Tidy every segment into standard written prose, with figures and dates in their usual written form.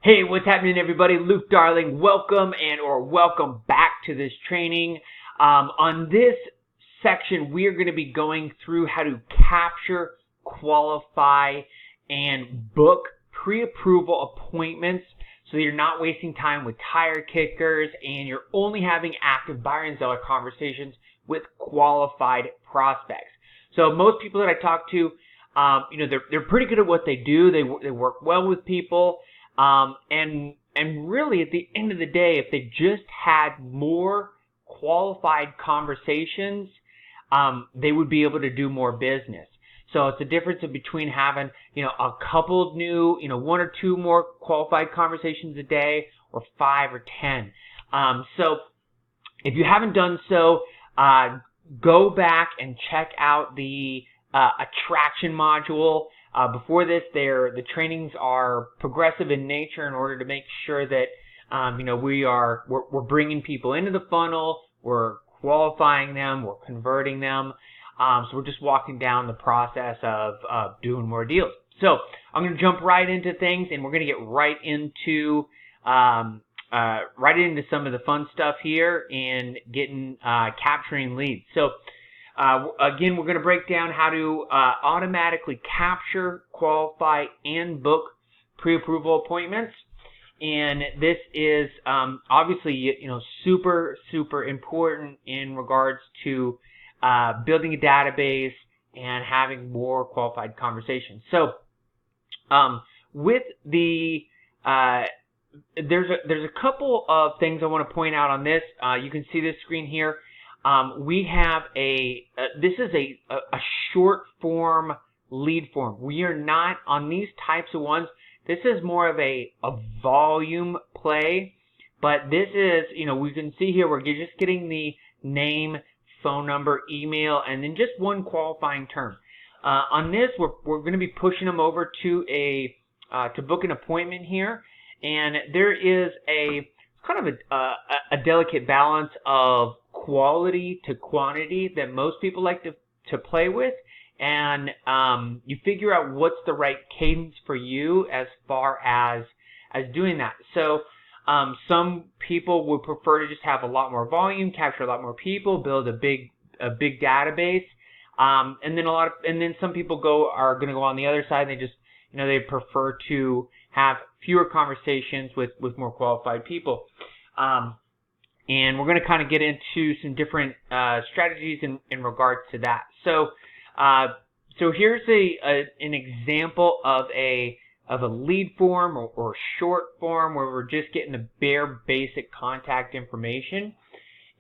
Hey, what's happening, everybody? Luke Darling, welcome welcome back to this training. On this section, we are going to be going through how to capture, qualify, and book pre-approval appointments so that you're not wasting time with tire kickers and you're only having active buyer and seller conversations with qualified prospects. So most people that I talk to, they're pretty good at what they do. They work well with people. And really, at the end of the day, if they just had more qualified conversations, they would be able to do more business. So it's the difference between having, a couple new, one or two more qualified conversations a day, or 5 or 10. So if you haven't done so, go back and check out the attraction module. Before this, the trainings are progressive in nature in order to make sure that we're bringing people into the funnel, we're qualifying them, we're converting them. So we're just walking down the process of doing more deals. So I'm going to jump right into things, and we're going to get right into some of the fun stuff here and getting capturing leads. So. Again, we're going to break down how to automatically capture, qualify, and book pre-approval appointments. And this is obviously, super, super important in regards to building a database and having more qualified conversations. So, with the there's a couple of things I want to point out on this. You can see this screen here. We have this is a short form lead form. We are not on these types of ones. This is more of a volume play, but this is, we can see here we're just getting the name, phone number, email, and then just one qualifying term. On this, we're going to be pushing them over to to book an appointment here, and there is kind of a delicate balance of quality to quantity that most people like to play with, and you figure out what's the right cadence for you as far as doing that. So some people would prefer to just have a lot more volume, capture a lot more people, build a big database, and then some people are going to go on the other side. And they just they prefer to have fewer conversations with more qualified people. And we're going to kind of get into some different strategies in regards to that. So here's an example of a lead form or short form where we're just getting the bare basic contact information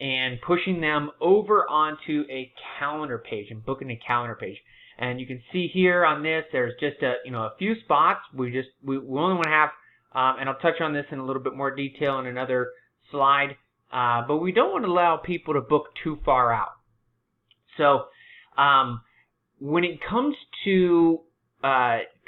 and pushing them over onto a calendar page and booking a calendar page. And you can see here on this, there's just a few spots. We only want to have, and I'll touch on this in a little bit more detail in another slide. But we don't want to allow people to book too far out. So when it comes to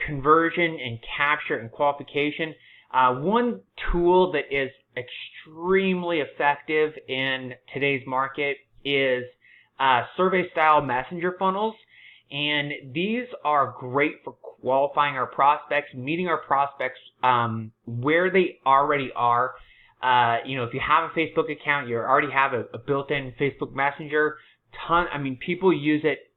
conversion and capture and qualification, one tool that is extremely effective in today's market is survey-style messenger funnels. And these are great for qualifying our prospects, meeting our prospects where they already are. If you have a Facebook account, you already have a built-in Facebook Messenger. People use it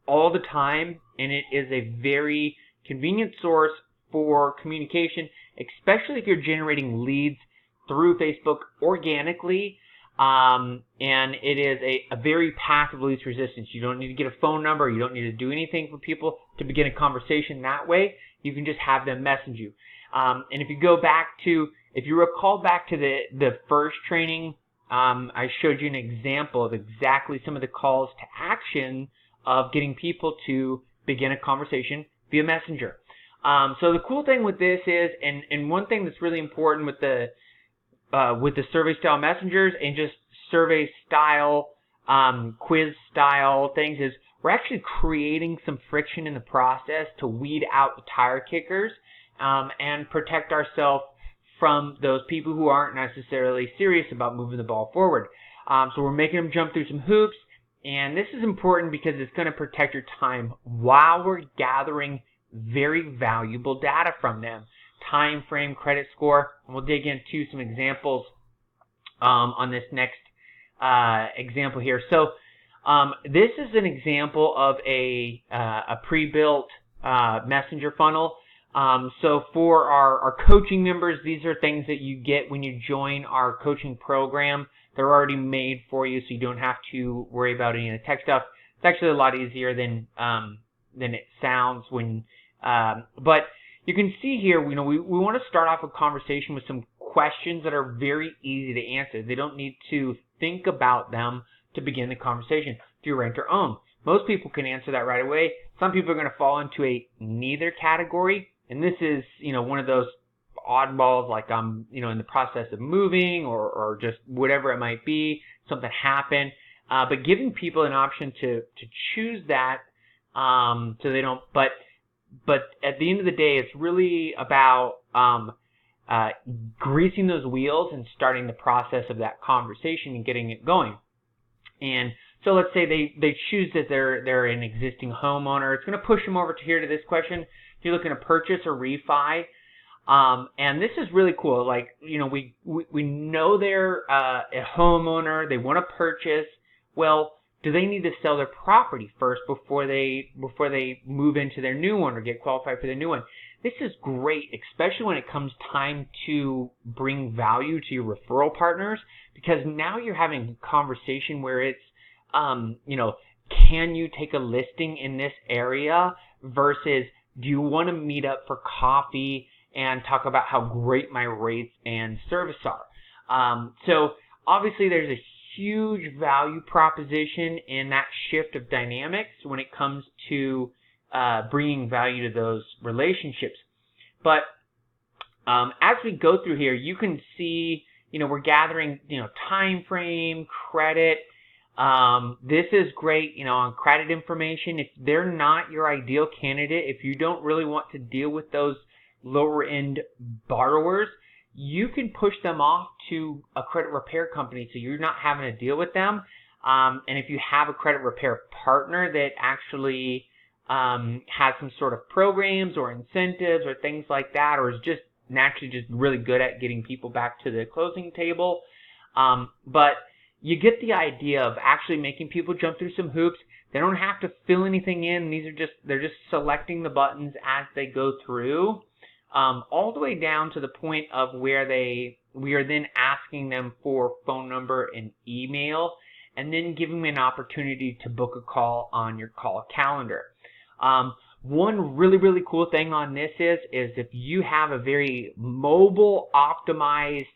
all the time, and it is a very convenient source for communication, especially if you're generating leads through Facebook organically. And it is a very passive least resistance. You don't need to get a phone number. You don't need to do anything for people to begin a conversation that way. You can just have them message you. And if you recall back to the first training, I showed you an example of exactly some of the calls to action of getting people to begin a conversation via Messenger. So the cool thing with this is, and one thing that's really important with the survey style messengers and just survey style, quiz style things is we're actually creating some friction in the process to weed out the tire kickers and protect ourselves from those people who aren't necessarily serious about moving the ball forward. So we're making them jump through some hoops, and this is important because it's going to protect your time while we're gathering very valuable data from them. time frame, credit score, and we'll dig into some examples on this next example here. So this is an example of a pre-built messenger funnel. So for our coaching members, these are things that you get when you join our coaching program. They're already made for you, so you don't have to worry about any of the tech stuff. It's actually a lot easier than it sounds when. But you can see here, we want to start off a conversation with some questions that are very easy to answer. They don't need to think about them to begin the conversation. Do you rent or own? Most people can answer that right away. Some people are going to fall into a neither category, and this is, one of those oddballs, like I'm, in the process of moving or just whatever it might be, something happened. But giving people an option to choose that, so they don't, but at the end of the day, it's really about greasing those wheels and starting the process of that conversation and getting it going. And so let's say they choose that they're an existing homeowner. It's going to push them over to here to this question. If you're looking to purchase or refi, and this is really cool. Like, we know they're a homeowner. They want to purchase. Well, do they need to sell their property first before they move into their new one or get qualified for their new one? This is great, especially when it comes time to bring value to your referral partners, because now you're having a conversation where it's, can you take a listing in this area versus do you want to meet up for coffee and talk about how great my rates and service are? So obviously there's a huge value proposition in that shift of dynamics when it comes to bringing value to those relationships. But as we go through here, you can see, we're gathering, time frame, credit. This is great, on credit information. If they're not your ideal candidate, if you don't really want to deal with those lower end borrowers, you can push them off to a credit repair company so you're not having to deal with them. And if you have a credit repair partner that actually has some sort of programs or incentives or things like that, or is just naturally just really good at getting people back to the closing table. But you get the idea of actually making people jump through some hoops. They don't have to fill anything in. They're just selecting the buttons as they go through. All the way down to the point of where we are then asking them for phone number and email, and then giving them an opportunity to book a call on your call calendar. One really, really cool thing on this is if you have a very mobile optimized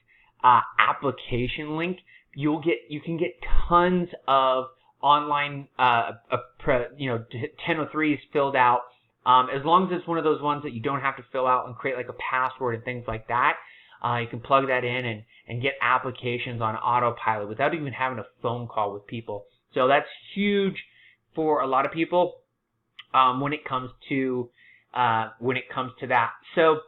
application link, you can get tons of online 1003s filled out. As long as it's one of those ones that you don't have to fill out and create like a password and things like that, you can plug that in and get applications on autopilot without even having a phone call with people. So that's huge for a lot of people when it comes to that. So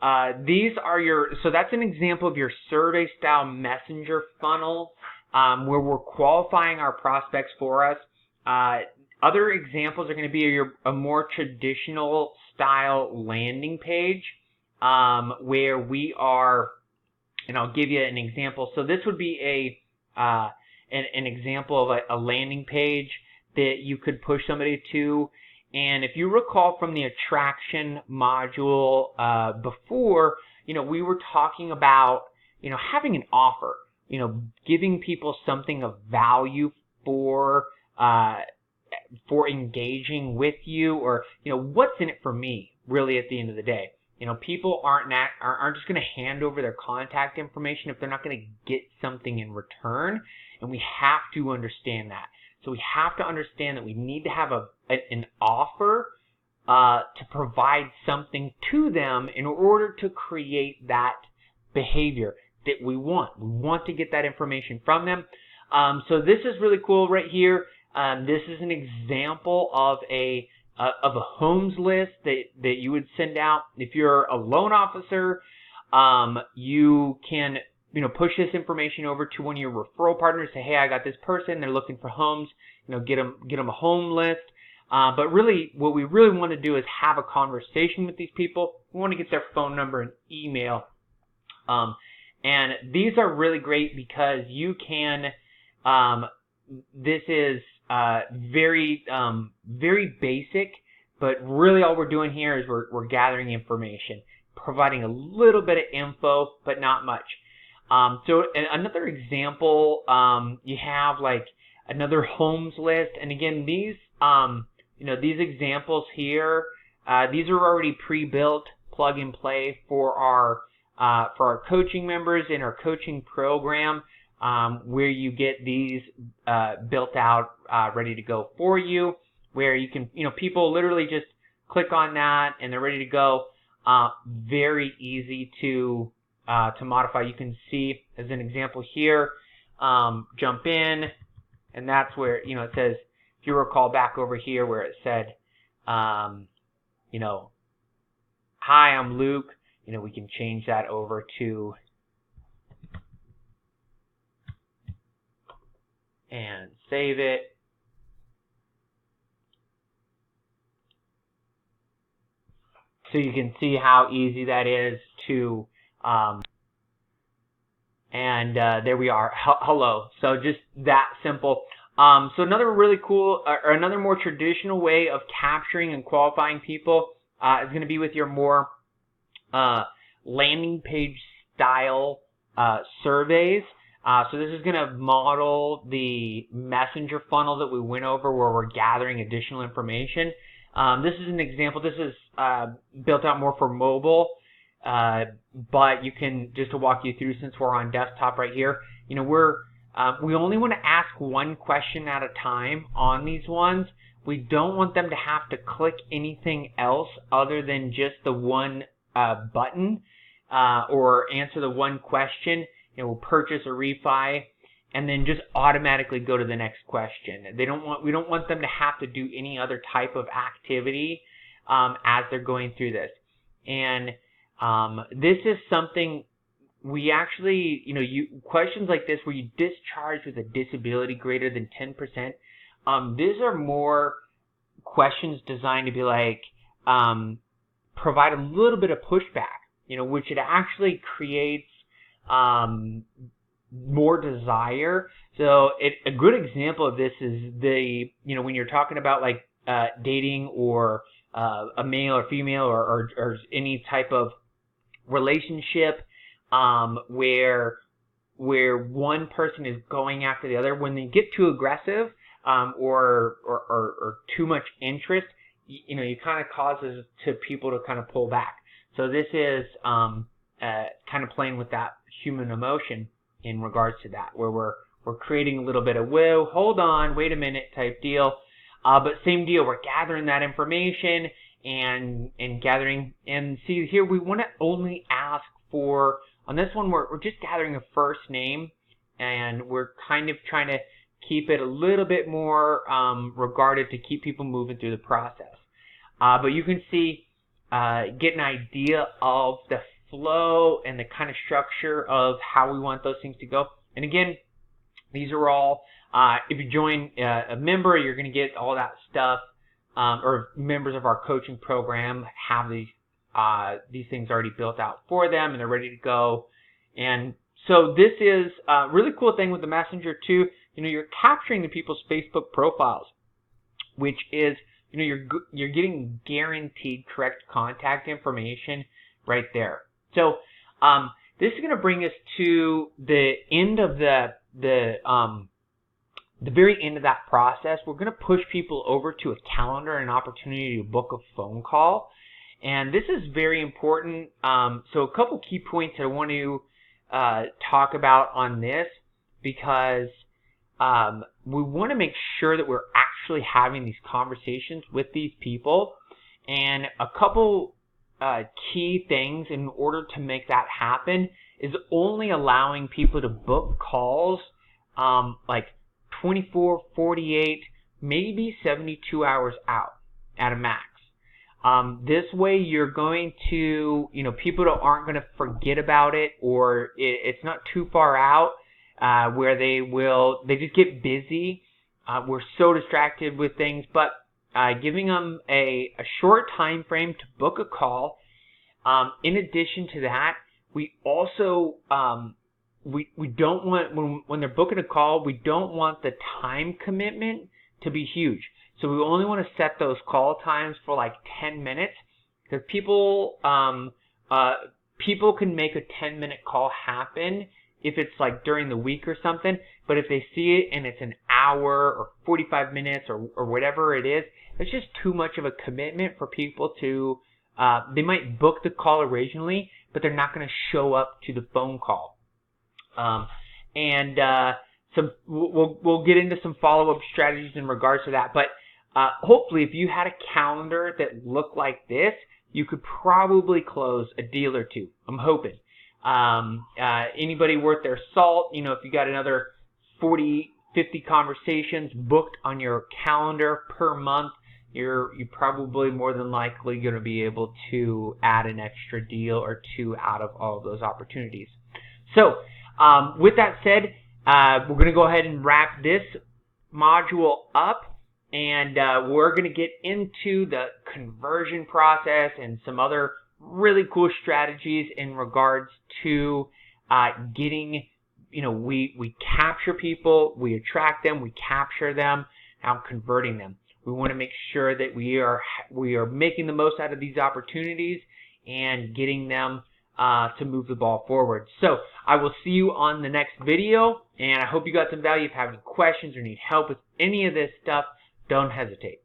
so that's an example of your survey style messenger funnel where we're qualifying our prospects for us. Other examples are going to be a more traditional style landing page where we are, and I'll give you an example. So this would be an example of a landing page that you could push somebody to. And if you recall from the attraction module before, we were talking about, having an offer, giving people something of value for engaging with you, or what's in it for me, really, at the end of the day. People aren't just going to hand over their contact information if they're not going to get something in return, and we have to understand that. So we have to understand that we need to have an offer to provide something to them in order to create that behavior that we want. We want to get that information from them. So this is really cool right here. This is an example of a homes list that you would send out. If you're a loan officer, you can push this information over to one of your referral partners. Say, hey, I got this person. They're looking for homes. Get them a home list. But really, what we really want to do is have a conversation with these people. We want to get their phone number and email. And these are really great because you can, this is very basic, but really all we're doing here is we're gathering information, providing a little bit of info, but not much. So another example, you have like another homes list, and again, these these examples here, these are already pre-built, plug and play for our coaching members in our coaching program, where you get these built out, ready to go for you, where you can, people literally just click on that and they're ready to go. Very easy to modify. You can see as an example here, jump in, and that's where, it says, if you recall back over here where it said, hi, I'm Luke, we can change that over to, and save it. So you can see how easy that is to, there we are, hello. So just that simple. So another really cool, or another more traditional way of capturing and qualifying people is going to be with your more landing page style surveys. So this is going to model the messenger funnel that we went over where we're gathering additional information. This is an example. This is built out more for mobile, but you can, just to walk you through, since we're on desktop right here, we only want to ask one question at a time on these ones. We don't want them to have to click anything else other than just the one button, or answer the one question, purchase or refi, and then just automatically go to the next question. We don't want them to have to do any other type of activity as they're going through this. And this is something we actually, questions like this where you discharge with a disability greater than 10%, these are more questions designed to be like, provide a little bit of pushback, which it actually creates more desire. So a good example of this is when you're talking about like dating or a male or female or any type of relationship, where one person is going after the other. When they get too aggressive or too much interest, you kind of causes to people to kind of pull back. So this is kind of playing with that human emotion in regards to that, where we're creating a little bit of whoa, hold on, wait a minute type deal. But same deal, we're gathering that information and gathering, and see here we want to only ask for, on this one we're just gathering a first name, and we're kind of trying to keep it a little bit more regarded to keep people moving through the process. But you can see, get an idea of the flow and the kind of structure of how we want those things to go. And again, these are all, if you join a member, you're going to get all that stuff, or members of our coaching program have these things already built out for them and they're ready to go. And so this is a really cool thing with the Messenger too. You're capturing the people's Facebook profiles, which is, you're getting guaranteed correct contact information right there. So this is going to bring us to the end of the very end of that process. We're going to push people over to a calendar and an opportunity to book a phone call. And this is very important. So a couple key points I want to talk about on this, because we want to make sure that we're actually having these conversations with these people. And a couple key things in order to make that happen is only allowing people to book calls like 24, 48, maybe 72 hours out at a max. This way you're going to, people aren't going to forget about it, or it's not too far out where they just get busy. We're so distracted with things, but giving them a short time frame to book a call. In addition to that, we also we don't want, when they're booking a call, we don't want the time commitment to be huge. So we only want to set those call times for like 10 minutes, because people can make a 10-minute call happen if it's like during the week or something. But if they see it and it's an hour or 45 minutes or whatever it is, it's just too much of a commitment for people to, they might book the call originally, but they're not going to show up to the phone call. We'll get into some follow-up strategies in regards to that. But hopefully, if you had a calendar that looked like this, you could probably close a deal or two. I'm hoping. Anybody worth their salt, if you got another 40, 50 conversations booked on your calendar per month, you're probably more than likely going to be able to add an extra deal or two out of all of those opportunities. So, with that said, we're going to go ahead and wrap this module up, and we're going to get into the conversion process and some other really cool strategies in regards to getting, we capture people, we attract them, we capture them, now converting them. We want to make sure that we are making the most out of these opportunities and getting them to move the ball forward. So I will see you on the next video, and I hope you got some value. If you have any questions or need help with any of this stuff, don't hesitate.